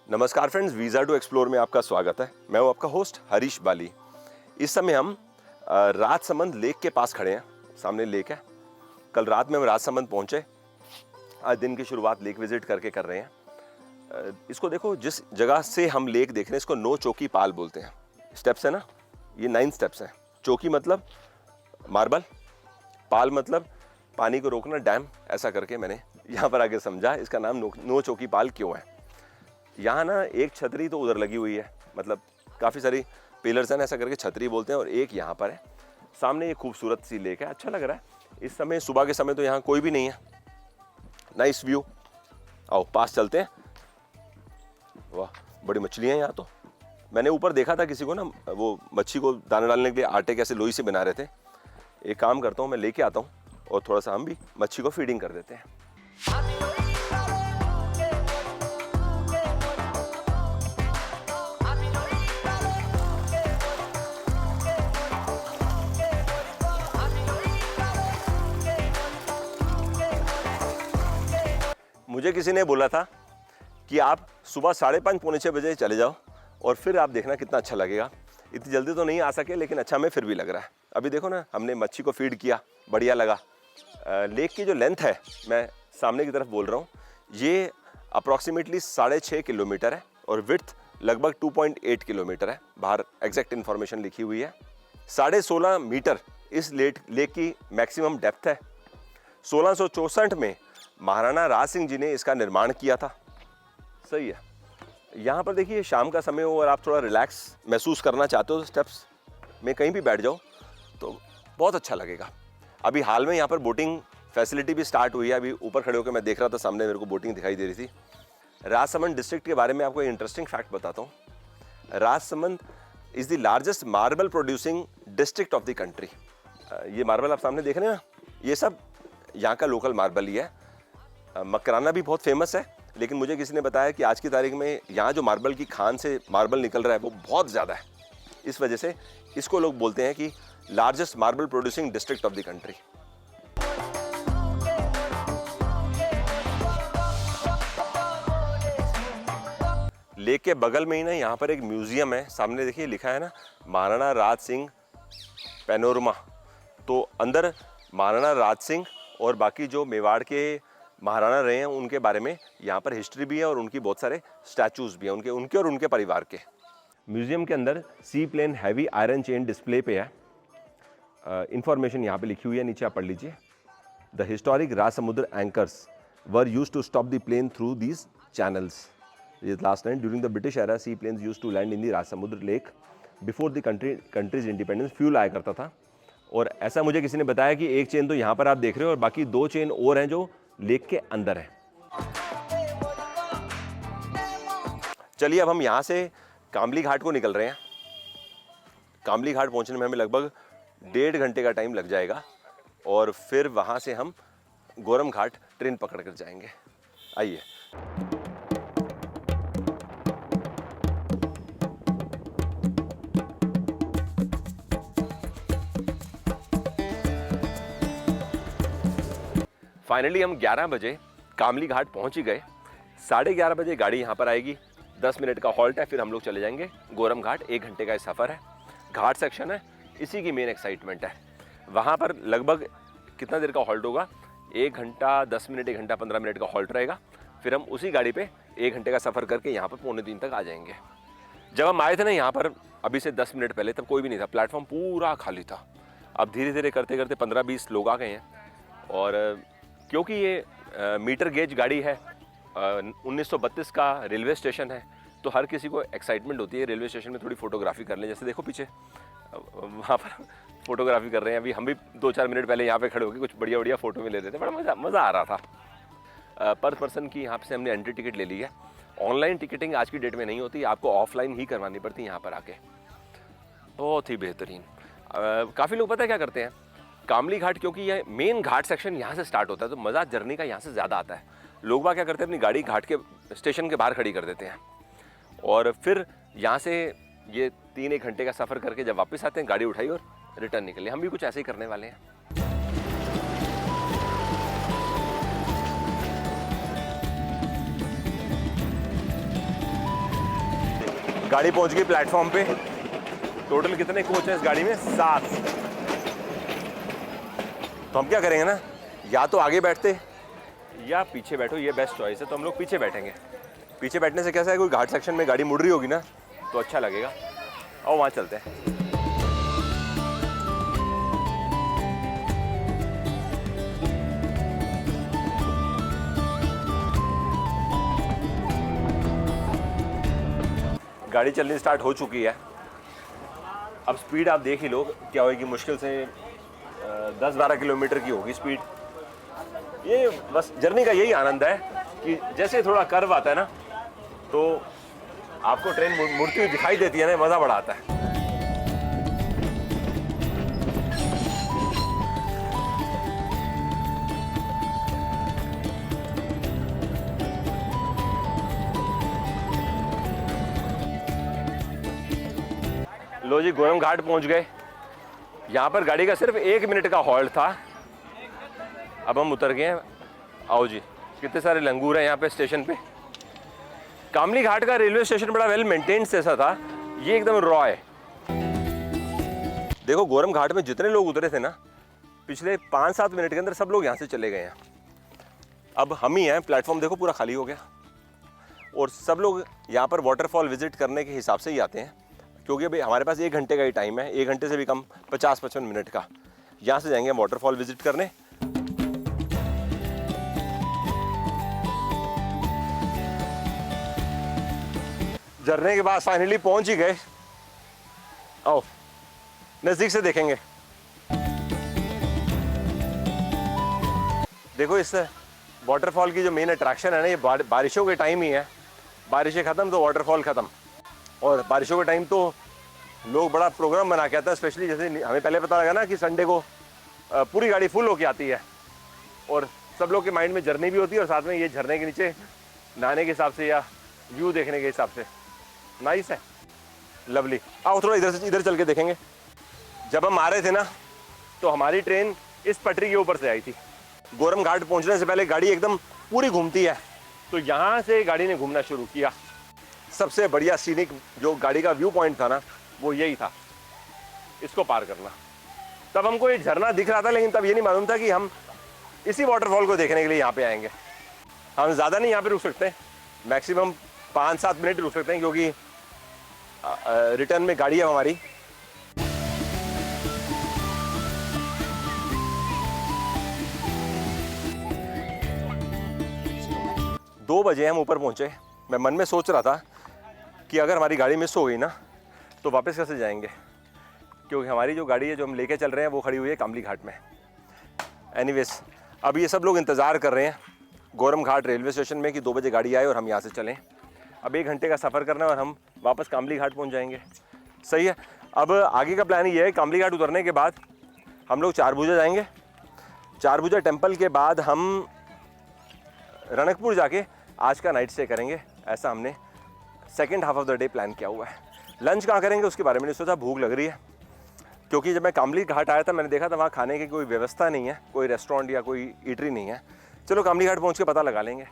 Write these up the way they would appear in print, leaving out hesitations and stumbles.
नमस्कार friends, visa to explore में आपका स्वागत है। मैं हूं आपका होस्ट हरीश बाली। इस समय हम राजसमंद लेक के पास खड़े हैं। सामने लेक है। कल रात में हम राजसमंद पहुंचे। आज दिन की शुरुआत लेक विजिट करके कर रहे हैं। इसको देखो, जिस जगह से हम लेक देख रहे हैं इसको नो चौकी पाल बोलते हैं। स्टेप्स है ना, ये 9 स्टेप्स हैं। चौकी मतलब मार्बल, पाल मतलब पानी को रोकना, डैम। ऐसा करके मैंने यहाँ पर आके समझा इसका नाम नो चौकी पाल क्यों है। यहाँ ना एक छतरी तो उधर लगी हुई है, मतलब काफ़ी सारी पिलर्स हैं, ऐसा करके छतरी बोलते हैं, और एक यहाँ पर है। सामने एक खूबसूरत सी लेक है, अच्छा लग रहा है। इस समय सुबह के समय तो यहाँ कोई भी नहीं है। Nice view. आओ पास चलते हैं। वाह, बड़ी मछलियाँ हैं यहाँ तो। मैंने ऊपर देखा था किसी को ना, वो मच्छी को दाना डालने के लिए आटे कैसे लोई से बना रहे थे। एक काम करता हूँ, मैं लेके आता हूँ और थोड़ा सा हम भी मच्छी को फीडिंग कर देते हैं। मुझे किसी ने बोला था कि आप सुबह 5:30 पौने 6 बजे चले जाओ और फिर आप देखना कितना अच्छा लगेगा। इतनी जल्दी तो नहीं आ सके, लेकिन अच्छा में फिर भी लग रहा है। अभी देखो ना, हमने मच्छी को फीड किया, बढ़िया लगा। लेक की जो लेंथ है, मैं सामने की तरफ बोल रहा हूँ, ये अप्रॉक्सीमेटली 6.5 किलोमीटर है और विड्थ लगभग 2.8 किलोमीटर है। बाहर एग्जैक्ट इन्फॉर्मेशन लिखी हुई है। 16.5 मीटर इस लेक की मैक्सिमम डेप्थ है। 1664 में महाराणा राज सिंह जी ने इसका निर्माण किया था। सही है। यहाँ पर देखिए, शाम का समय हो और आप थोड़ा रिलैक्स महसूस करना चाहते हो तो स्टेप्स में कहीं भी बैठ जाओ तो बहुत अच्छा लगेगा। अभी हाल में यहाँ पर बोटिंग फैसिलिटी भी स्टार्ट हुई है। अभी ऊपर खड़े होकर मैं देख रहा था, सामने मेरे को बोटिंग दिखाई दे रही थी। राजसमंद डिस्ट्रिक्ट के बारे में आपको एक इंटरेस्टिंग फैक्ट बताता हूँ। Rajsamand is the largest marble producing district of the country. ये मार्बल आप सामने देख रहे हैं ना, ये सब यहाँ का लोकल मार्बल ही है। मकराना भी बहुत फेमस है, लेकिन मुझे किसी ने बताया कि आज की तारीख में यहाँ जो मार्बल की खान से मार्बल निकल रहा है वो बहुत ज़्यादा है। इस वजह से इसको लोग बोलते हैं कि largest marble producing district of the country. Lake के बगल में ही ना यहाँ पर एक म्यूजियम है। सामने देखिए लिखा है ना, महाराणा राज सिंह पैनोरमा। तो अंदर महाराणा राज सिंह और बाकी जो मेवाड़ के महाराणा रहे हैं उनके बारे में यहाँ पर हिस्ट्री भी है और उनकी बहुत सारे स्टैचूज भी हैं, उनके और उनके परिवार के। म्यूजियम के अंदर sea plane heavy iron chain display पे है। इंफॉर्मेशन यहाँ पे लिखी हुई है, नीचे आप पढ़ लीजिए। The historic Rajsamudra anchors were used to stop the plane through these channels. Last night during the British era sea planes used to land in the Rajsamudra lake before the country's independence. Fuel आया करता था। और ऐसा मुझे किसी ने बताया कि एक चेन तो यहाँ पर आप देख रहे हो और बाकी 2 चेन और हैं जो लेक के अंदर है। चलिए अब हम यहाँ से कामली घाट को निकल रहे हैं। कामली घाट पहुँचने में हमें लगभग 1.5 घंटे का टाइम लग जाएगा और फिर वहाँ से हम गोरम घाट ट्रेन पकड़ कर जाएंगे। आइए। फाइनली हम 11 बजे कामली घाट पहुंच ही गए। 11:30 बजे गाड़ी यहाँ पर आएगी। 10 मिनट का हॉल्ट है, फिर हम लोग चले जाएंगे गोरम घाट। 1 घंटे का सफ़र है। घाट सेक्शन है, इसी की मेन एक्साइटमेंट है। वहाँ पर लगभग कितना देर का हॉल्ट होगा? 1 घंटा 10 मिनट, 1 घंटा 15 मिनट का हॉल्ट रहेगा। फिर हम उसी गाड़ी पे 1 घंटे का सफ़र करके यहाँ पर 2:45 तक आ जाएंगे। जब हम आए थे ना यहाँ पर अभी से 10 मिनट पहले, तब कोई भी नहीं था। प्लेटफॉर्म पूरा खाली था। अब धीरे धीरे करते करते 15-20 लोग आ गए हैं। और क्योंकि ये मीटर गेज गाड़ी है, 1932 का रेलवे स्टेशन है, तो हर किसी को एक्साइटमेंट होती है रेलवे स्टेशन में थोड़ी फोटोग्राफी कर लें। जैसे देखो पीछे वहाँ पर फोटोग्राफी कर रहे हैं। अभी हम भी 2-4 मिनट पहले यहाँ पे खड़े होकर कुछ बढ़िया बढ़िया फोटो में ले रहे थे। बड़ा मज़ा आ रहा था। पर पर्सन की यहाँ से हमने एंट्री टिकट ले ली है। ऑनलाइन टिकटिंग आज की डेट में नहीं होती, आपको ऑफलाइन ही करवानी पड़ती है यहाँ पर आके। बहुत ही बेहतरीन। काफ़ी लोग पता है क्या करते हैं, कामली घाट, क्योंकि ये मेन घाट सेक्शन यहाँ से स्टार्ट होता है तो मज़ा जर्नी का यहाँ से ज़्यादा आता है। लोग बाग क्या करते हैं, अपनी गाड़ी घाट के स्टेशन के बाहर खड़ी कर देते हैं और फिर यहाँ से ये 3-1 घंटे का सफ़र करके जब वापस आते हैं, गाड़ी उठाई और रिटर्न निकले। हम भी कुछ ऐसे ही करने वाले हैं। गाड़ी पहुंच गई प्लेटफॉर्म पे। टोटल कितने कोच हैं इस गाड़ी में? 7। तो हम क्या करेंगे ना, या तो आगे बैठते या पीछे बैठो, ये बेस्ट चॉइस है। तो हम लोग पीछे बैठेंगे। पीछे बैठने से कैसा है, कोई घाट सेक्शन में गाड़ी मुड़ रही होगी ना तो अच्छा लगेगा। और वहाँ चलते हैं। गाड़ी चलनी स्टार्ट हो चुकी है। अब स्पीड आप देख ही लो क्या होगी, मुश्किल से 10-12 किलोमीटर की होगी स्पीड। ये बस जर्नी का यही आनंद है कि जैसे थोड़ा कर्व आता है ना तो आपको ट्रेन मुड़ती हुई दिखाई देती है ना, मज़ा बड़ा आता है। लो जी, गोरम घाट पहुंच गए। यहाँ पर गाड़ी का सिर्फ 1 मिनट का हॉल्ट था। अब हम उतर गए हैं। आओ जी, कितने सारे लंगूर हैं यहाँ पे स्टेशन पे। कामली घाट का रेलवे स्टेशन बड़ा वेल मेंटेन्ड जैसा था, ये एकदम रॉ है। देखो गोरम घाट में जितने लोग उतरे थे ना, पिछले 5-7 मिनट के अंदर सब लोग यहाँ से चले गए हैं। अब हम ही हैं, प्लेटफॉर्म देखो पूरा खाली हो गया। और सब लोग यहाँ पर वाटरफॉल विजिट करने के हिसाब से ही आते हैं, क्योंकि अभी हमारे पास 1 घंटे का ही टाइम है, 1 घंटे से भी कम, 50-55 मिनट का। यहाँ से जाएंगे वाटरफॉल विजिट करने। झरने के बाद फाइनली पहुंच ही गए। आओ नजदीक से देखेंगे। देखो इस वाटरफॉल की जो मेन अट्रैक्शन है ना, ये बारिशों के टाइम ही है। बारिशें खत्म तो वाटरफॉल खत्म। और बारिशों के टाइम तो लोग बड़ा प्रोग्राम बना के आते हैं, स्पेशली जैसे हमें पहले पता लगा ना कि संडे को पूरी गाड़ी फुल होके आती है और सब लोग के माइंड में जर्नी भी होती है और साथ में ये झरने के नीचे नहाने के हिसाब से या व्यू देखने के हिसाब से नाइस है, लवली। आओ थोड़ा इधर चल के देखेंगे। जब हम आ रहे थे ना तो हमारी ट्रेन इस पटरी के ऊपर से आई थी। गोरम घाट पहुंचने से पहले गाड़ी एकदम पूरी घूमती है, तो यहाँ से गाड़ी ने घूमना शुरू किया। सबसे बढ़िया सीनिक जो गाड़ी का व्यू पॉइंट था ना, वो यही था, इसको पार करना। तब हमको ये झरना दिख रहा था, लेकिन तब ये नहीं मालूम था कि हम इसी वाटरफॉल को देखने के लिए यहाँ पे आएंगे। हम ज़्यादा नहीं यहाँ पे रुक सकते, मैक्सिमम 5-7 मिनट रुक सकते हैं, क्योंकि रिटर्न में गाड़ी है हमारी। दो बजे हम ऊपर पहुंचे। मैं मन में सोच रहा था कि अगर हमारी गाड़ी मिस हो गई ना तो वापस कैसे जाएंगे, क्योंकि हमारी जो गाड़ी है जो हम लेके चल रहे हैं वो खड़ी हुई है कामली घाट में। एनीवेज, अब ये सब लोग इंतज़ार कर रहे हैं गोरम घाट रेलवे स्टेशन में कि 2 बजे गाड़ी आए और हम यहाँ से चलें। अब 1 घंटे का सफ़र करना है और हम वापस कामली घाट पहुँच जाएंगे। सही है। अब आगे का प्लान ये है, कामली घाट उतरने के बाद हम लोग चारभुजा जाएंगे। चारभुजा टेम्पल के बाद हम रणकपुर जाके आज का नाइट स्टे करेंगे। ऐसा हमने second half of the day plan किया हुआ है। लंच कहाँ करेंगे उसके बारे में नहीं सोचा, भूख लग रही है। क्योंकि जब मैं कामली घाट आया था मैंने देखा था वहाँ खाने की कोई व्यवस्था नहीं है, कोई रेस्टोरेंट या कोई ईटरी नहीं है। चलो कामली घाट पहुँच के पता लगा लेंगे।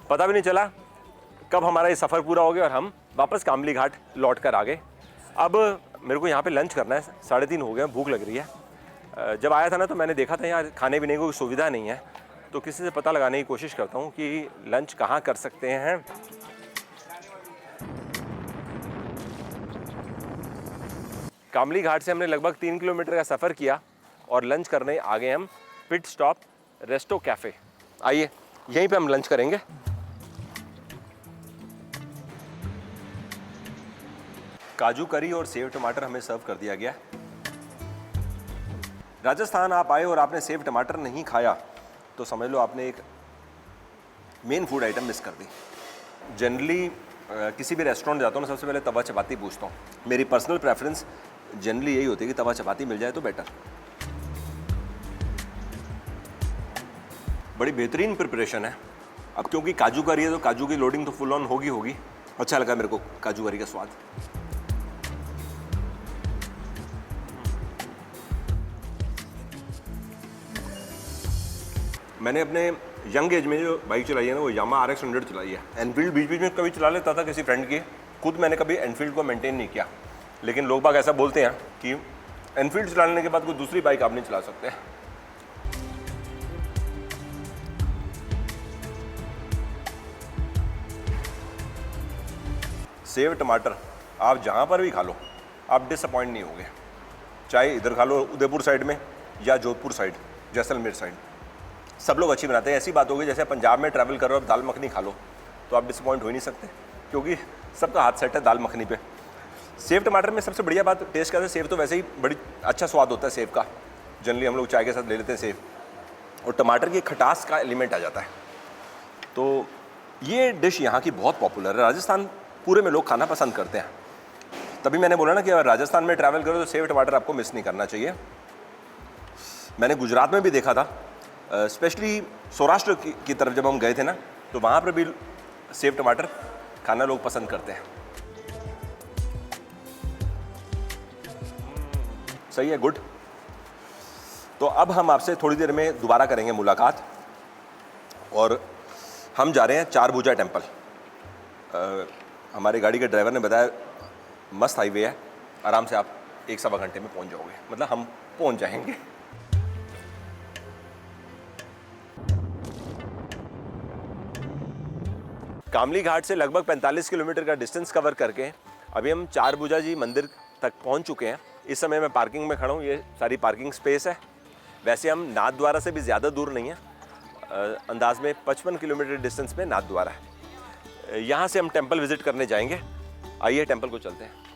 पता भी नहीं चला कब हमारा ये सफ़र पूरा हो गया और हम वापस कामली घाट लौट कर आ गए। अब मेरे को यहाँ पे लंच करना है, 3:30 हो गए, भूख लग रही है। जब आया था ना तो मैंने देखा था यहाँ खाने पीने की कोई सुविधा नहीं है, तो किसी से पता लगाने की कोशिश करता हूँ कि लंच कहाँ कर सकते हैं। कामली घाट से हमने लगभग 3 किलोमीटर का सफ़र किया और लंच करने आ गए हम पिट स्टॉप रेस्टो कैफ़े। आइए यहीं पे हम लंच करेंगे। काजू करी और सेव टमाटर हमें सर्व कर दिया गया। राजस्थान आप आए और आपने सेव टमाटर नहीं खाया तो समझ लो आपने एक मेन फूड आइटम मिस कर दी। जनरली किसी भी रेस्टोरेंट जाता हूँ ना, सबसे पहले तवा चपाती पूछता हूँ। मेरी पर्सनल प्रेफरेंस जनरली यही होती है कि तवा चपाती मिल जाए तो बेटर। बड़ी बेहतरीन प्रिपरेशन है। अब क्योंकि काजू करी है तो काजू की लोडिंग तो फुल ऑन होगी। अच्छा लगा मेरे को काजू करी का स्वाद। मैंने अपने यंग एज में जो बाइक चलाई है ना वो यामा RX 100 चलाई है। एनफील्ड बीच बीच में कभी चला लेता था किसी फ्रेंड की, खुद मैंने कभी एनफील्ड को मेंटेन नहीं किया। लेकिन लोग बाग ऐसा बोलते हैं कि एनफील्ड चलाने के बाद कोई दूसरी बाइक आप नहीं चला सकते। सेव टमाटर आप जहाँ पर भी खा लो आप डिसअपॉइंट नहीं होगे, चाहे इधर खा लो उदयपुर साइड में या जोधपुर साइड, जैसलमेर साइड, सब लोग अच्छी बनाते हैं। ऐसी बात होगी जैसे पंजाब में ट्रैवल कर रहे हो दाल मखनी खा लो तो आप डिसअपॉइंट हो ही नहीं सकते, क्योंकि सबका हाथ सेट है दाल मखनी पे। सेव टमाटर में सबसे बढ़िया बात टेस्ट का है, सेव तो वैसे ही बड़ी अच्छा स्वाद होता है सेव का, जनरली हम लोग चाय के साथ ले लेते हैं सेव, और टमाटर की खटास का एलिमेंट आ जाता है। तो ये डिश यहाँ की बहुत पॉपुलर है, राजस्थान पूरे में लोग खाना पसंद करते हैं। तभी मैंने बोला ना कि अगर राजस्थान में ट्रैवल करो तो सेव टमाटर आपको मिस नहीं करना चाहिए। मैंने गुजरात में भी देखा था, स्पेशली सौराष्ट्र की तरफ जब हम गए थे ना तो वहाँ पर भी सेव टमाटर खाना लोग पसंद करते हैं। सही है, गुड। तो अब हम आपसे थोड़ी देर में दोबारा करेंगे मुलाकात, और हम जा रहे हैं चार भुजा टेम्पल। हमारे गाड़ी के ड्राइवर ने बताया मस्त हाईवे है, आराम से आप 1-1.25 घंटे में पहुंच जाओगे, मतलब हम पहुंच जाएंगे। कामली घाट से लगभग 45 किलोमीटर का डिस्टेंस कवर करके अभी हम चार भुजा जी मंदिर तक पहुंच चुके हैं। इस समय मैं पार्किंग में खड़ा हूँ, ये सारी पार्किंग स्पेस है। वैसे हम नाथद्वारा से भी ज़्यादा दूर नहीं है, अंदाज में 55 किलोमीटर डिस्टेंस में नाथद्वारा है। यहाँ से हम टेंपल विजिट करने जाएंगे। आइए टेंपल को चलते हैं।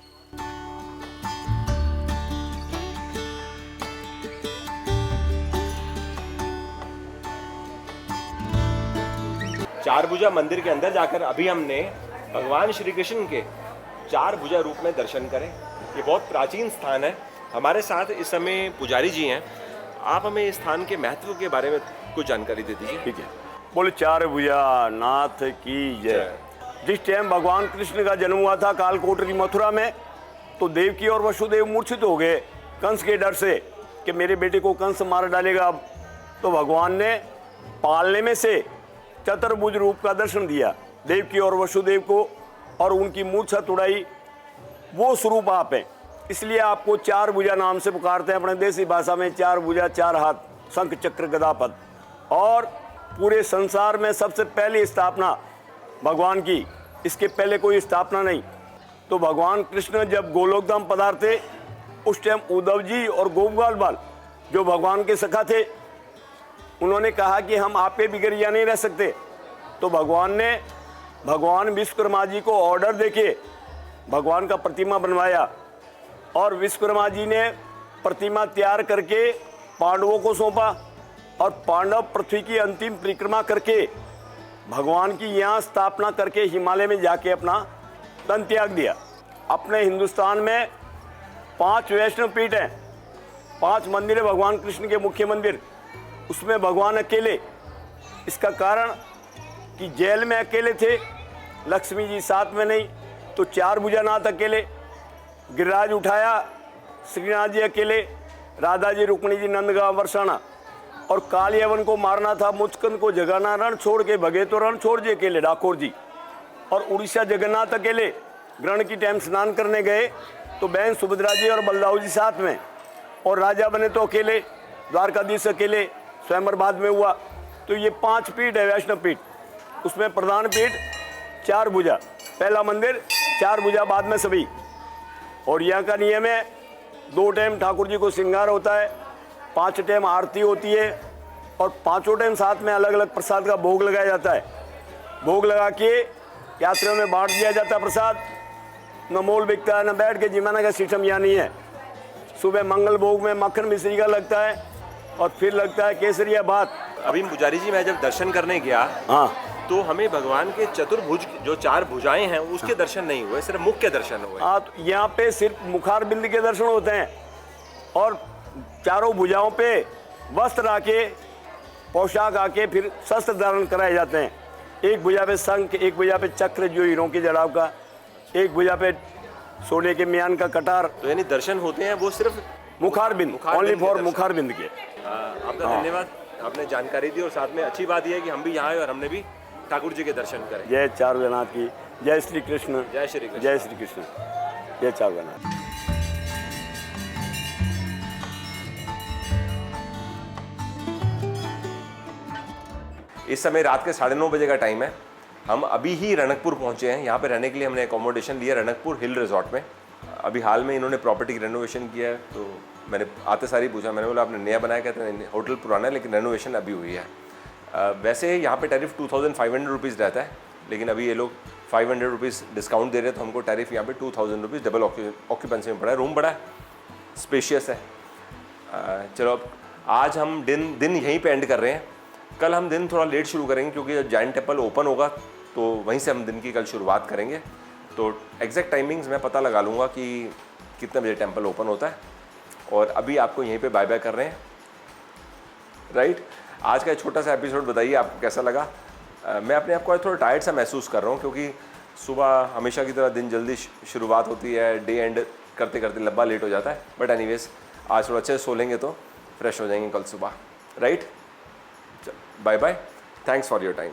चार भुजा मंदिर के अंदर जाकर अभी हमने भगवान श्री कृष्ण के चार भुजा रूप में दर्शन करें। ये बहुत प्राचीन स्थान है। हमारे साथ इस समय पुजारी जी हैं, आप हमें इस स्थान के महत्व के बारे में कुछ जानकारी दे दीजिए। ठीक है, बोले चार भुजा नाथ की जय। जिस टाइम भगवान कृष्ण का जन्म हुआ था कालकोटरी मथुरा में, तो देवकी और वसुदेव मूर्छित हो गए कंस के डर से कि मेरे बेटे को कंस मार डालेगा। तो भगवान ने पालने में से चतुर्भुज रूप का दर्शन दिया देवकी और वसुदेव को, और उनकी मूर्छा तोड़ाई। वो स्वरूप आप हैं, इसलिए आपको चार भुजा नाम से पुकारते हैं। अपने देसी भाषा में चार भुजा, चार हाथ, शंख चक्र गदा पद्म। और पूरे संसार में सबसे पहली स्थापना भगवान की, इसके पहले कोई स्थापना नहीं। तो भगवान कृष्ण जब गोलोक धाम पधारते उस टाइम उद्धव जी और गोपाल बाल जो भगवान के सखा थे, उन्होंने कहा कि हम आपके बिगड़ यहाँ नहीं रह सकते। तो भगवान ने भगवान विश्वकर्मा जी को ऑर्डर देके भगवान का प्रतिमा बनवाया, और विश्वकर्मा जी ने प्रतिमा तैयार करके पांडवों को सौंपा, और पांडव पृथ्वी की अंतिम परिक्रमा करके भगवान की यहाँ स्थापना करके हिमालय में जाके अपना तन त्याग दिया। अपने हिंदुस्तान में 5 वैष्णव पीठ हैं, 5 मंदिर है भगवान कृष्ण के मुख्य मंदिर, उसमें भगवान अकेले। इसका कारण कि जेल में अकेले थे, लक्ष्मी जी साथ में नहीं, तो चार भुजानाथ अकेले, गिरिराज उठाया श्रीनाथ जी अकेले, राधा जी, रुक्मिणी जी, नंदगांव बरसाना, और काल यवन को मारना था, मुचकंद को जगाना, रण छोड़ के भगे तो रण छोड़ जी अकेले डाकोर जी, और उड़ीसा जगन्नाथ अकेले। ग्रहण की टाइम स्नान करने गए तो बहन सुभद्रा जी और बलदाऊ जी साथ में, और राजा बने तो अकेले, द्वारकाधीश अकेले, स्वयंवर बाद में हुआ। तो ये 5 पीठ है वैष्णव पीठ, उसमें प्रधान पीठ चार भुजा, पहला मंदिर चार भुजा, बाद में सभी। और यहाँ का नियम है 2 टाइम ठाकुर जी को श्रृंगार होता है, 5 टाइम आरती होती है, और 5 टाइम साथ में अलग अलग प्रसाद का भोग लगाया जाता है। भोग लगा के यात्रियों में बांट दिया जाता है प्रसाद। न मोल बिकता है, न बैठ के जिमाना का सिस्टम यहाँ नहीं है। सुबह मंगल भोग में मक्खन मिश्री का लगता है, और फिर लगता है केसरिया भात। अभी पुजारी जी मैं जब दर्शन करने गया, हाँ, तो हमें भगवान के चतुर्भुज जो 4 भुजाएं हैं उसके दर्शन नहीं हुए, सिर्फ मुख के दर्शन हुए। हाँ, तो यहाँ पे सिर्फ मुखार बिंद के दर्शन होते हैं, और चारों भुजाओं पे वस्त्र आके, पोशाक आके, फिर शस्त्र धारण कराए जाते हैं। एक भुजा पे शंख, एक भुजा पे चक्र जो हीरों के जड़ाव का, एक भुजा पे सोने के म्यान का कटार। तो यानी दर्शन होते हैं वो सिर्फ मुखार बिंद, ओनली फॉर मुखार बिंद के। आपका धन्यवाद। आपने जानकारी दी और साथ में अच्छी बात यह है कि हम भी यहाँ आए और हमने भी ठाकुर जी के दर्शन करें। जय चार भैनाथ की, जय श्री कृष्ण, जय श्री कृष्ण। जय श्री कृष्ण, जय चार भैनाथ। इस समय रात के 9:30 बजे का टाइम है। हम अभी ही रणकपुर पहुंचे हैं। यहाँ पे रहने के लिए हमने एकोमोडेशन लिया रणकपुर हिल रिजॉर्ट में। अभी हाल में इन्होंने प्रॉपर्टी की रेनोवेशन किया है, तो मैंने आते सारी पूछा, मैंने बोला आपने नया बनाया? कहते हैं होटल पुराना है लेकिन रेनोवेशन अभी हुई है। वैसे यहाँ पे टैरिफ 2500 रुपीज़ रहता है, लेकिन अभी ये लोग 500 रुपीज़ डिस्काउंट दे रहे हैं, तो हमको टैरिफ यहाँ पे 2000 रुपीज़ डबल ऑक्यूपेंसी में पड़ा है। रूम बड़ा है, स्पेशियस है। चलो अब आज हम दिन यहीं पे एंड कर रहे हैं। कल हम दिन थोड़ा लेट शुरू करेंगे क्योंकि जब जैन टेम्पल ओपन होगा तो वहीं से हम दिन की कल शुरुआत करेंगे। तो एग्जैक्ट टाइमिंग्स मैं पता लगा लूँगा कि कितने बजे टेम्पल ओपन होता है। और अभी आपको यहीं पे बाय बाय कर रहे हैं, राइट। आज का छोटा सा एपिसोड बताइए आपको कैसा लगा। मैं अपने आप को आज थोड़ा टायर्ड सा महसूस कर रहा हूँ क्योंकि सुबह हमेशा की तरह दिन जल्दी शुरुआत होती है, डे एंड करते करते लंबा लेट हो जाता है। बट एनीवेज आज थोड़ा अच्छे से सो लेंगे तो फ्रेश हो जाएंगे कल सुबह, right. Bye bye, thanks for your time.